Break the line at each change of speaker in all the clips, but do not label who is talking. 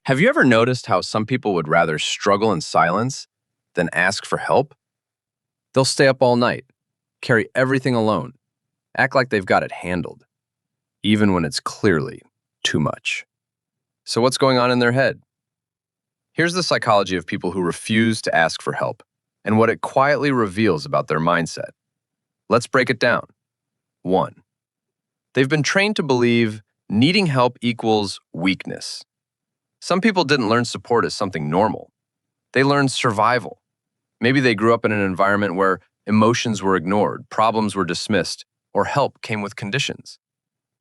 Have you ever noticed how some people would rather struggle in silence than ask for help? They'll stay up all night, carry everything alone, act like they've got it handled, even when it's clearly too much. So, what's going on in their head? Here's the psychology of people who refuse to ask for help and what it quietly reveals about their mindset. Let's break it down. 1. They've been trained to believe needing help equals weakness. Some people didn't learn support as something normal. They learned survival. Maybe they grew up in an environment where emotions were ignored, problems were dismissed, or help came with conditions.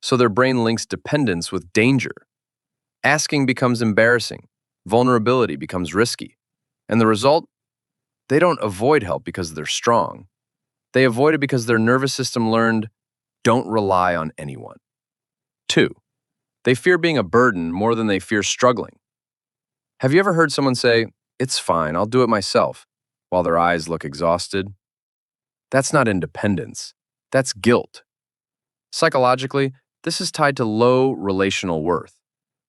So their brain links dependence with danger. Asking becomes embarrassing. Vulnerability becomes risky. And the result? They don't avoid help because they're strong. They avoid it because their nervous system learned, don't rely on anyone. 2. They fear being a burden more than they fear struggling. Have you ever heard someone say, "It's fine, I'll do it myself," while their eyes look exhausted? That's not independence. That's guilt. Psychologically, this is tied to low relational worth,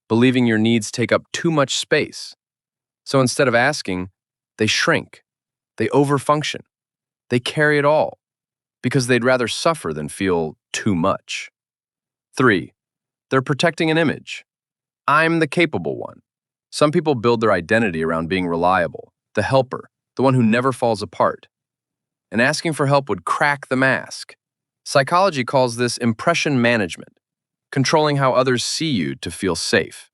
believing your needs take up too much space. So instead of asking, they shrink, they overfunction, they carry it all, because they'd rather suffer than feel too much. 3. They're protecting an image. I'm the capable one. Some people build their identity around being reliable, the helper, the one who never falls apart. And asking for help would crack the mask. Psychology calls this impression management, controlling how others see you to feel safe.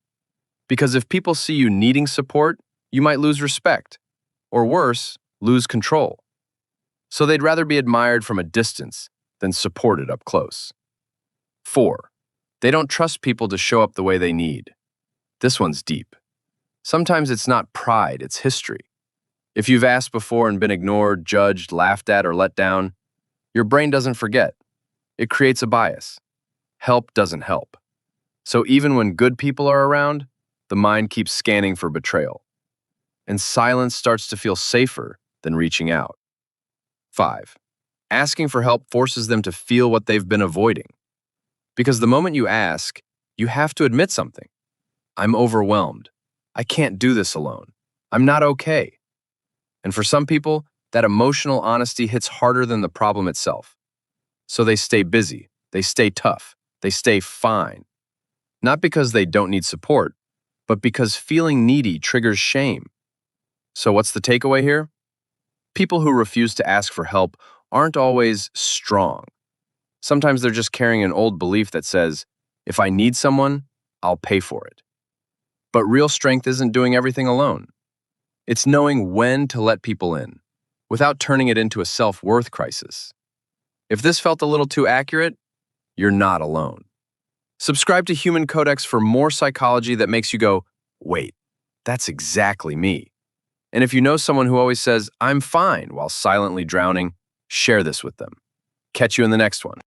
Because if people see you needing support, you might lose respect, or worse, lose control. So they'd rather be admired from a distance than supported up close. 4. They don't trust people to show up the way they need. This one's deep. Sometimes it's not pride, it's history. If you've asked before and been ignored, judged, laughed at, or let down, your brain doesn't forget. It creates a bias. Help doesn't help. So even when good people are around, the mind keeps scanning for betrayal. And silence starts to feel safer than reaching out. 5. Asking for help forces them to feel what they've been avoiding. Because the moment you ask, you have to admit something. I'm overwhelmed. I can't do this alone. I'm not okay. And for some people, that emotional honesty hits harder than the problem itself. So they stay busy, they stay tough, they stay fine. Not because they don't need support, but because feeling needy triggers shame. So what's the takeaway here? People who refuse to ask for help aren't always strong. Sometimes they're just carrying an old belief that says, if I need someone, I'll pay for it. But real strength isn't doing everything alone. It's knowing when to let people in, without turning it into a self-worth crisis. If this felt a little too accurate, you're not alone. Subscribe to Human Codex for more psychology that makes you go, wait, that's exactly me. And if you know someone who always says, I'm fine, while silently drowning, share this with them. Catch you in the next one.